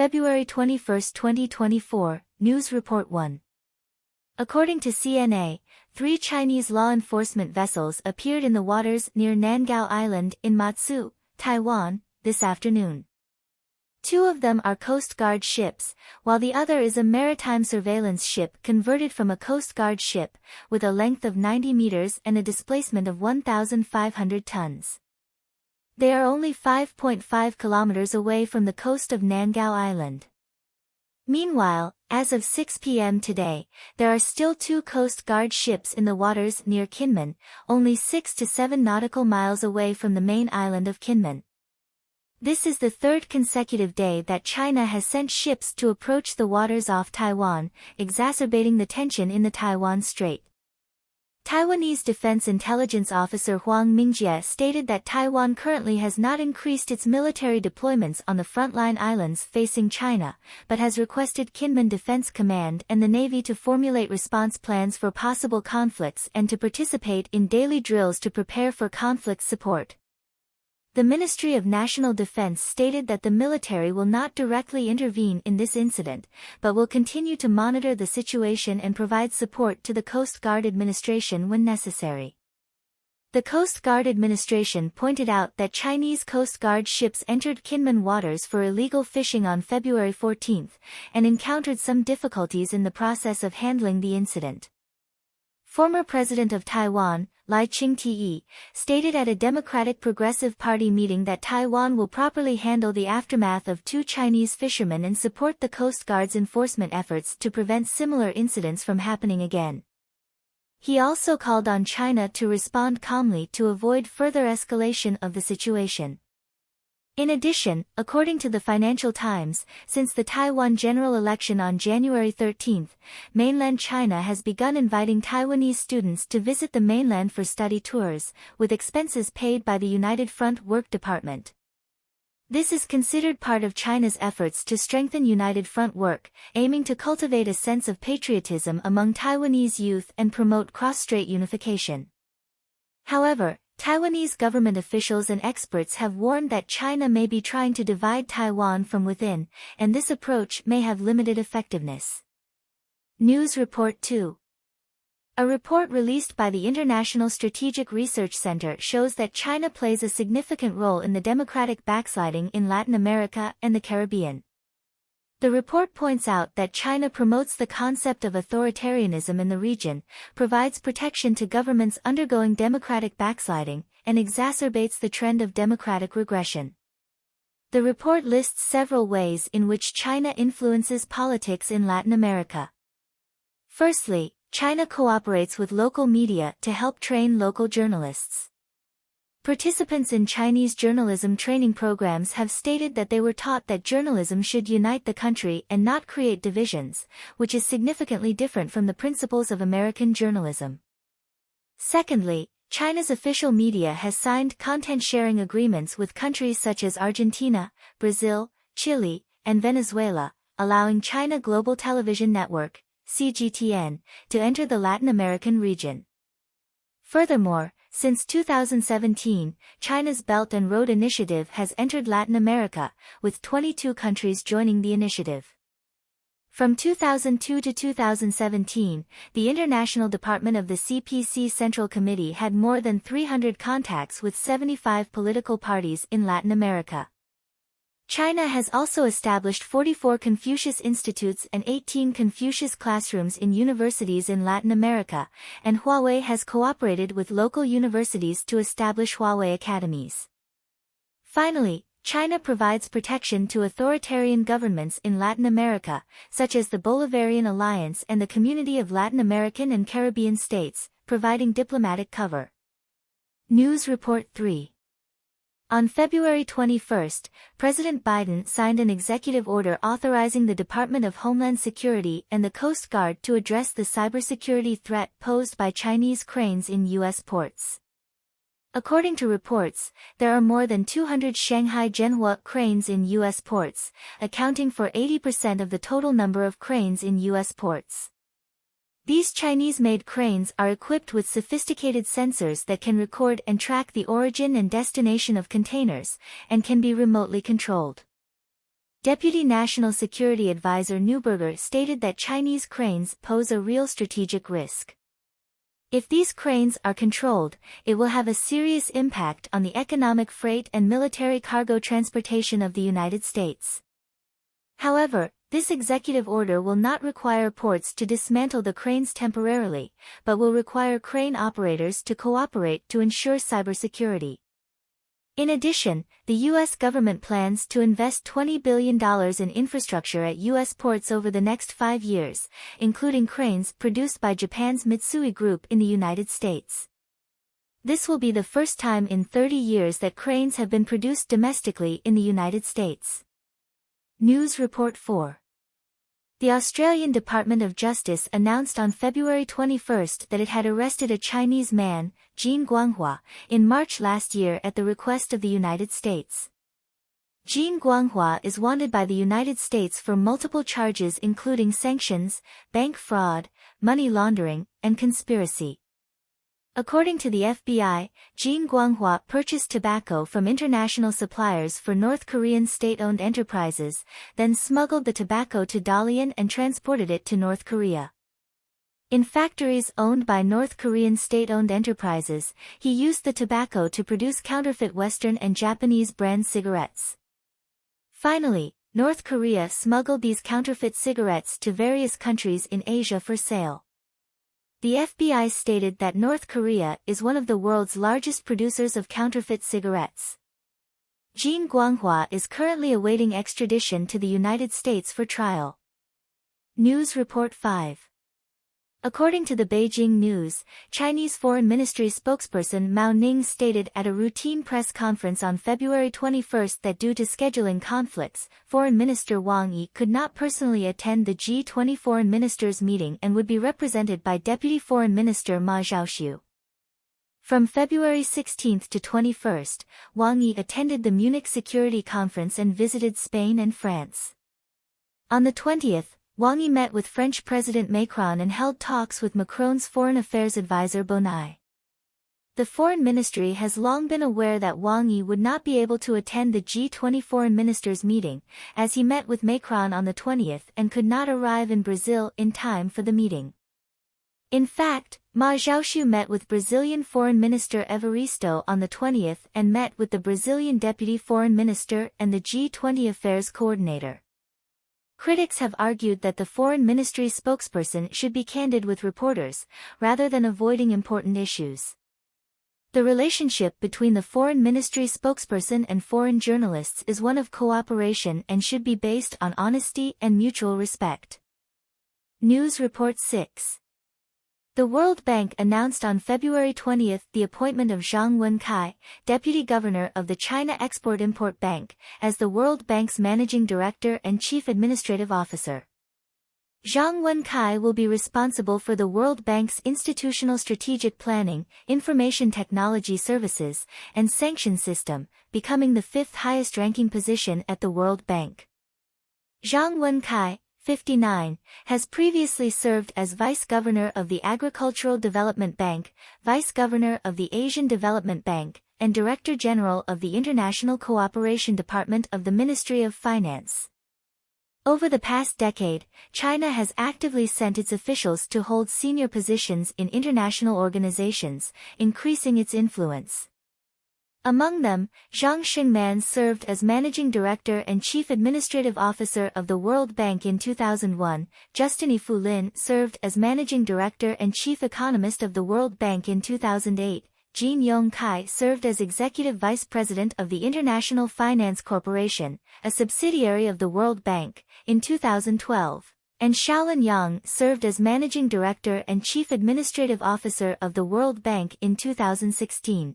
February 21, 2024, News Report 1. According to CNA, 3 Chinese law enforcement vessels appeared in the waters near Nangao Island in Matsu, Taiwan, this afternoon. 2 of them are Coast Guard ships, while the other is a maritime surveillance ship converted from a Coast Guard ship, with a length of 90 meters and a displacement of 1,500 tons. They are only 5.5 kilometers away from the coast of Nangao Island. Meanwhile, as of 6 p.m. today, there are still 2 Coast Guard ships in the waters near Kinmen, only 6 to 7 nautical miles away from the main island of Kinmen. This is the 3rd consecutive day that China has sent ships to approach the waters off Taiwan, exacerbating the tension in the Taiwan Strait. Taiwanese Defense Intelligence Officer Huang Mingjie stated that Taiwan currently has not increased its military deployments on the frontline islands facing China, but has requested Kinmen Defense Command and the Navy to formulate response plans for possible conflicts and to participate in daily drills to prepare for conflict support. The Ministry of National Defense stated that the military will not directly intervene in this incident, but will continue to monitor the situation and provide support to the Coast Guard Administration when necessary. The Coast Guard Administration pointed out that Chinese Coast Guard ships entered Kinmen waters for illegal fishing on February 14 and encountered some difficulties in the process of handling the incident. Former President of Taiwan, Lai Ching-te, stated at a Democratic Progressive Party meeting that Taiwan will properly handle the aftermath of 2 Chinese fishermen and support the Coast Guard's enforcement efforts to prevent similar incidents from happening again. He also called on China to respond calmly to avoid further escalation of the situation. In addition, according to the Financial Times, since the Taiwan general election on January 13, mainland China has begun inviting Taiwanese students to visit the mainland for study tours, with expenses paid by the United Front Work Department. This is considered part of China's efforts to strengthen United Front work, aiming to cultivate a sense of patriotism among Taiwanese youth and promote cross-strait unification. However, Taiwanese government officials and experts have warned that China may be trying to divide Taiwan from within, and this approach may have limited effectiveness. News Report 2. A report released by the International Strategic Research Center shows that China plays a significant role in the democratic backsliding in Latin America and the Caribbean. The report points out that China promotes the concept of authoritarianism in the region, provides protection to governments undergoing democratic backsliding, and exacerbates the trend of democratic regression. The report lists several ways in which China influences politics in Latin America. Firstly, China cooperates with local media to help train local journalists. Participants in Chinese journalism training programs have stated that they were taught that journalism should unite the country and not create divisions, which is significantly different from the principles of American journalism. Secondly, China's official media has signed content-sharing agreements with countries such as Argentina, Brazil, Chile, and Venezuela, allowing China Global Television Network, CGTN, to enter the Latin American region. Furthermore, since 2017, China's Belt and Road Initiative has entered Latin America, with 22 countries joining the initiative. From 2002 to 2017, the International Department of the CPC Central Committee had more than 300 contacts with 75 political parties in Latin America. China has also established 44 Confucius Institutes and 18 Confucius classrooms in universities in Latin America, and Huawei has cooperated with local universities to establish Huawei academies. Finally, China provides protection to authoritarian governments in Latin America, such as the Bolivarian Alliance and the Community of Latin American and Caribbean States, providing diplomatic cover. News Report 3. On February 21, President Biden signed an executive order authorizing the Department of Homeland Security and the Coast Guard to address the cybersecurity threat posed by Chinese cranes in U.S. ports. According to reports, there are more than 200 Shanghai Zhenhua cranes in U.S. ports, accounting for 80% of the total number of cranes in U.S. ports. These Chinese-made cranes are equipped with sophisticated sensors that can record and track the origin and destination of containers, and can be remotely controlled. Deputy National Security Advisor Neuberger stated that Chinese cranes pose a real strategic risk. If these cranes are controlled, it will have a serious impact on the economic freight and military cargo transportation of the United States. However, this executive order will not require ports to dismantle the cranes temporarily, but will require crane operators to cooperate to ensure cybersecurity. In addition, the U.S. government plans to invest $20 billion in infrastructure at U.S. ports over the next 5 years, including cranes produced by Japan's Mitsui Group in the United States. This will be the first time in 30 years that cranes have been produced domestically in the United States. News Report 4. The Australian Department of Justice announced on February 21 that it had arrested a Chinese man, Jin Guanghua, in March last year at the request of the United States. Jin Guanghua is wanted by the United States for multiple charges including sanctions, bank fraud, money laundering, and conspiracy. According to the FBI, Jin Guanghua purchased tobacco from international suppliers for North Korean state-owned enterprises, then smuggled the tobacco to Dalian and transported it to North Korea. In factories owned by North Korean state-owned enterprises, he used the tobacco to produce counterfeit Western and Japanese brand cigarettes. Finally, North Korea smuggled these counterfeit cigarettes to various countries in Asia for sale. The FBI stated that North Korea is one of the world's largest producers of counterfeit cigarettes. Jin Guanghua is currently awaiting extradition to the United States for trial. News Report 5. According to the Beijing News, Chinese Foreign Ministry spokesperson Mao Ning stated at a routine press conference on February 21 that due to scheduling conflicts, Foreign Minister Wang Yi could not personally attend the G20 Foreign Ministers meeting and would be represented by Deputy Foreign Minister Ma Zhaoxiu. From February 16 to 21, Wang Yi attended the Munich Security Conference and visited Spain and France. On the 20th, Wang Yi met with French President Macron and held talks with Macron's foreign affairs advisor Bonai. The Foreign Ministry has long been aware that Wang Yi would not be able to attend the G20 Foreign Ministers meeting, as he met with Macron on the 20th and could not arrive in Brazil in time for the meeting. In fact, Ma Zhaoxiu met with Brazilian Foreign Minister Evaristo on the 20th and met with the Brazilian Deputy Foreign Minister and the G20 Affairs Coordinator. Critics have argued that the Foreign Ministry spokesperson should be candid with reporters, rather than avoiding important issues. The relationship between the Foreign Ministry spokesperson and foreign journalists is one of cooperation and should be based on honesty and mutual respect. News Report 6. The World Bank announced on February 20 the appointment of Zhang Wenkai, Deputy Governor of the China Export-Import Bank, as the World Bank's Managing Director and Chief Administrative Officer. Zhang Wenkai will be responsible for the World Bank's institutional strategic planning, information technology services, and sanction system, becoming the 5th highest-ranking position at the World Bank. Zhang Wenkai, 59, has previously served as Vice Governor of the Agricultural Development Bank, Vice Governor of the Asian Development Bank, and Director General of the International Cooperation Department of the Ministry of Finance. Over the past decade, China has actively sent its officials to hold senior positions in international organizations, increasing its influence. Among them, Zhang Xingman served as Managing Director and Chief Administrative Officer of the World Bank in 2001, Justin Ifulin served as Managing Director and Chief Economist of the World Bank in 2008, Jin Yong Kai served as Executive Vice President of the International Finance Corporation, a subsidiary of the World Bank, in 2012, and Xiaolin Yang served as Managing Director and Chief Administrative Officer of the World Bank in 2016.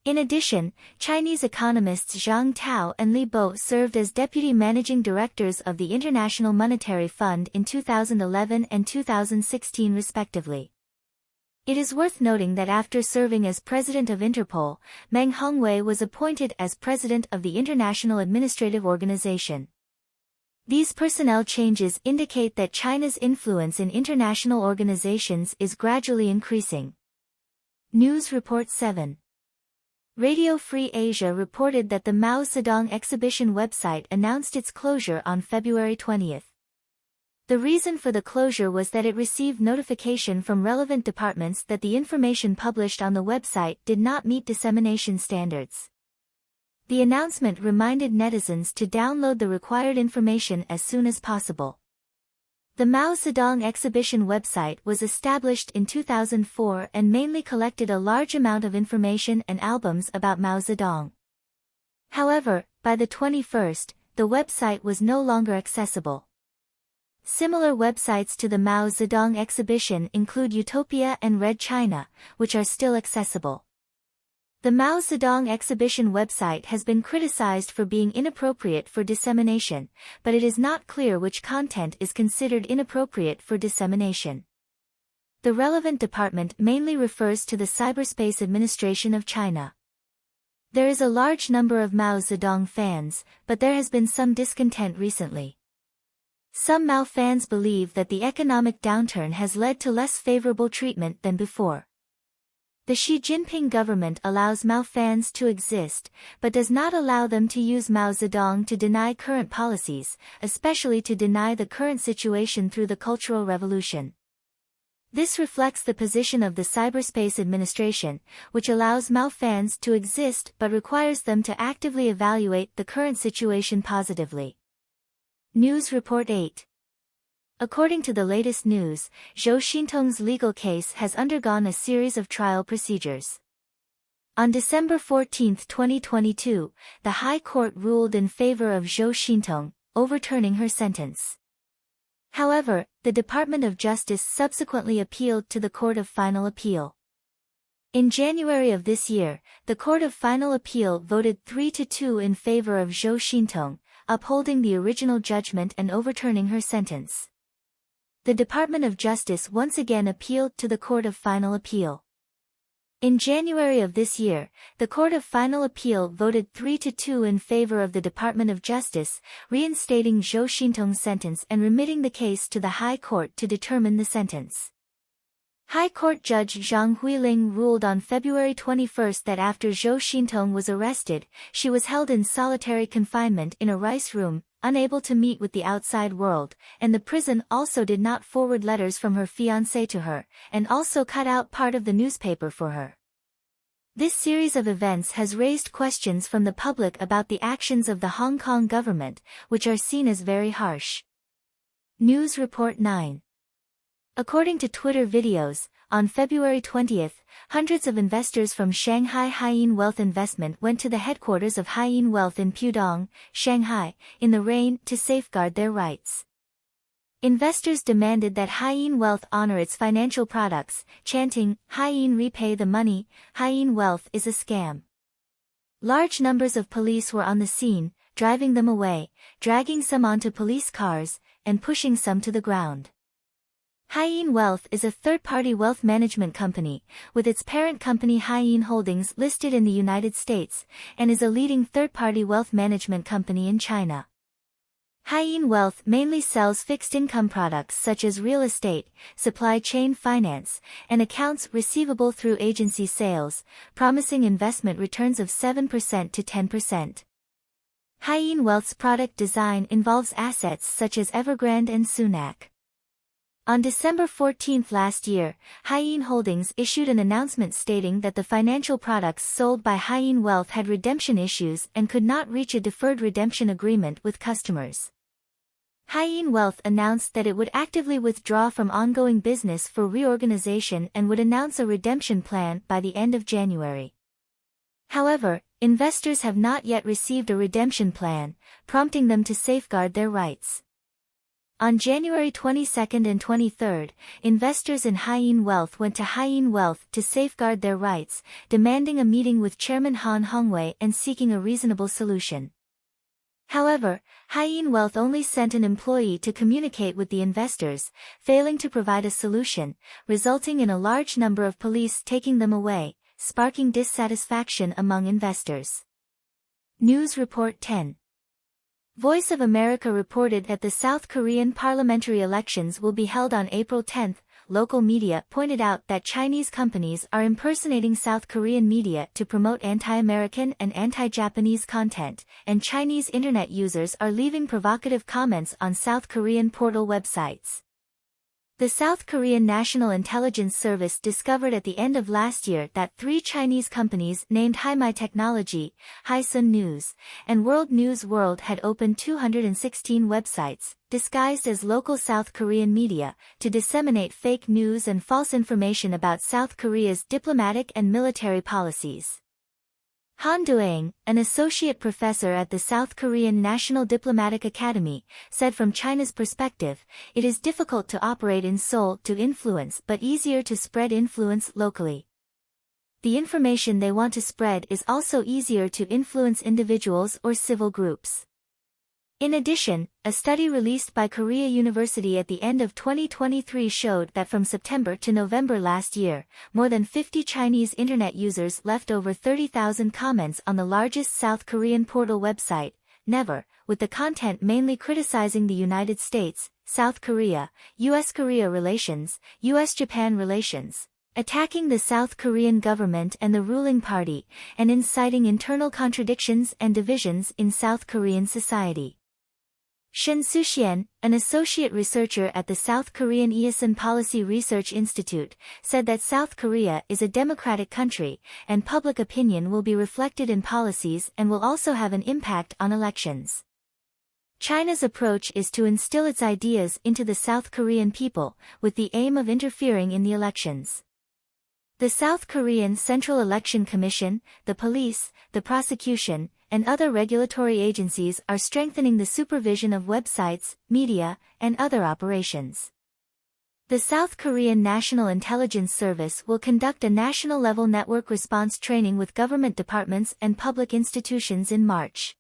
In addition, Chinese economists Zhang Tao and Li Bo served as Deputy Managing Directors of the International Monetary Fund in 2011 and 2016 respectively. It is worth noting that after serving as President of Interpol, Meng Hongwei was appointed as President of the International Administrative Organization. These personnel changes indicate that China's influence in international organizations is gradually increasing. News Report 7. Radio Free Asia reported that the Mao Zedong exhibition website announced its closure on February 20. The reason for the closure was that it received notification from relevant departments that the information published on the website did not meet dissemination standards. The announcement reminded netizens to download the required information as soon as possible. The Mao Zedong exhibition website was established in 2004 and mainly collected a large amount of information and albums about Mao Zedong. However, by the 21st, the website was no longer accessible. Similar websites to the Mao Zedong exhibition include Utopia and Red China, which are still accessible. The Mao Zedong exhibition website has been criticized for being inappropriate for dissemination, but it is not clear which content is considered inappropriate for dissemination. The relevant department mainly refers to the Cyberspace Administration of China. There is a large number of Mao Zedong fans, but there has been some discontent recently. Some Mao fans believe that the economic downturn has led to less favorable treatment than before. The Xi Jinping government allows Mao fans to exist, but does not allow them to use Mao Zedong to deny current policies, especially to deny the current situation through the Cultural Revolution. This reflects the position of the Cyberspace Administration, which allows Mao fans to exist but requires them to actively evaluate the current situation positively. News Report 8. According to the latest news, Zhou Xintong's legal case has undergone a series of trial procedures. On December 14, 2022, the High Court ruled in favor of Zhou Xintong, overturning her sentence. However, the Department of Justice subsequently appealed to the Court of Final Appeal. In January of this year, the Court of Final Appeal voted 3-2 in favor of Zhou Xintong, upholding the original judgment and overturning her sentence. The Department of Justice once again appealed to the Court of Final Appeal. In January of this year, the Court of Final Appeal voted 3-2 in favor of the Department of Justice, reinstating Zhou Xintong's sentence and remitting the case to the High Court to determine the sentence. High Court Judge Zhang Huiling ruled on February 21 that after Zhou Xintong was arrested, she was held in solitary confinement in a rice room, unable to meet with the outside world, and the prison also did not forward letters from her fiancé to her, and also cut out part of the newspaper for her. This series of events has raised questions from the public about the actions of the Hong Kong government, which are seen as very harsh. News Report 9. According to Twitter videos, on February 20, hundreds of investors from Shanghai Haiyin Wealth Investment went to the headquarters of Haiyin Wealth in Pudong, Shanghai, in the rain to safeguard their rights. Investors demanded that Haiyin Wealth honor its financial products, chanting, "Haiyin repay the money, Haiyin Wealth is a scam." Large numbers of police were on the scene, driving them away, dragging some onto police cars, and pushing some to the ground. Haiyin Wealth is a third-party wealth management company, with its parent company Haiyin Holdings listed in the United States, and is a leading third-party wealth management company in China. Haiyin Wealth mainly sells fixed-income products such as real estate, supply chain finance, and accounts receivable through agency sales, promising investment returns of 7% to 10%. Haiyin Wealth's product design involves assets such as Evergrande and Sunac. On December 14 last year, Haiyin Holdings issued an announcement stating that the financial products sold by Haiyin Wealth had redemption issues and could not reach a deferred redemption agreement with customers. Haiyin Wealth announced that it would actively withdraw from ongoing business for reorganization and would announce a redemption plan by the end of January. However, investors have not yet received a redemption plan, prompting them to safeguard their rights. On January 22 and 23, investors in Haiyin Wealth went to Haiyin Wealth to safeguard their rights, demanding a meeting with Chairman Han Hongwei and seeking a reasonable solution. However, Haiyin Wealth only sent an employee to communicate with the investors, failing to provide a solution, resulting in a large number of police taking them away, sparking dissatisfaction among investors. News Report 10. Voice of America reported that the South Korean parliamentary elections will be held on April 10, local media pointed out that Chinese companies are impersonating South Korean media to promote anti-American and anti-Japanese content, and Chinese internet users are leaving provocative comments on South Korean portal websites. The South Korean National Intelligence Service discovered at the end of last year that 3 Chinese companies named Haimai Technology, Haisun News, and World News World had opened 216 websites, disguised as local South Korean media, to disseminate fake news and false information about South Korea's diplomatic and military policies. Han Duang, an associate professor at the South Korean National Diplomatic Academy, said from China's perspective, it is difficult to operate in Seoul to influence but easier to spread influence locally. The information they want to spread is also easier to influence individuals or civil groups. In addition, a study released by Korea University at the end of 2023 showed that from September to November last year, more than 50 Chinese internet users left over 30,000 comments on the largest South Korean portal website, Never, with the content mainly criticizing the United States, South Korea, U.S.-Korea relations, U.S.-Japan relations, attacking the South Korean government and the ruling party, and inciting internal contradictions and divisions in South Korean society. Shen Suxian, an associate researcher at the South Korean Eason Policy Research Institute, said that South Korea is a democratic country, and public opinion will be reflected in policies and will also have an impact on elections. China's approach is to instill its ideas into the South Korean people, with the aim of interfering in the elections. The South Korean Central Election Commission, the police, the prosecution, and other regulatory agencies are strengthening the supervision of websites, media, and other operations. The South Korean National Intelligence Service will conduct a national-level network response training with government departments and public institutions in March.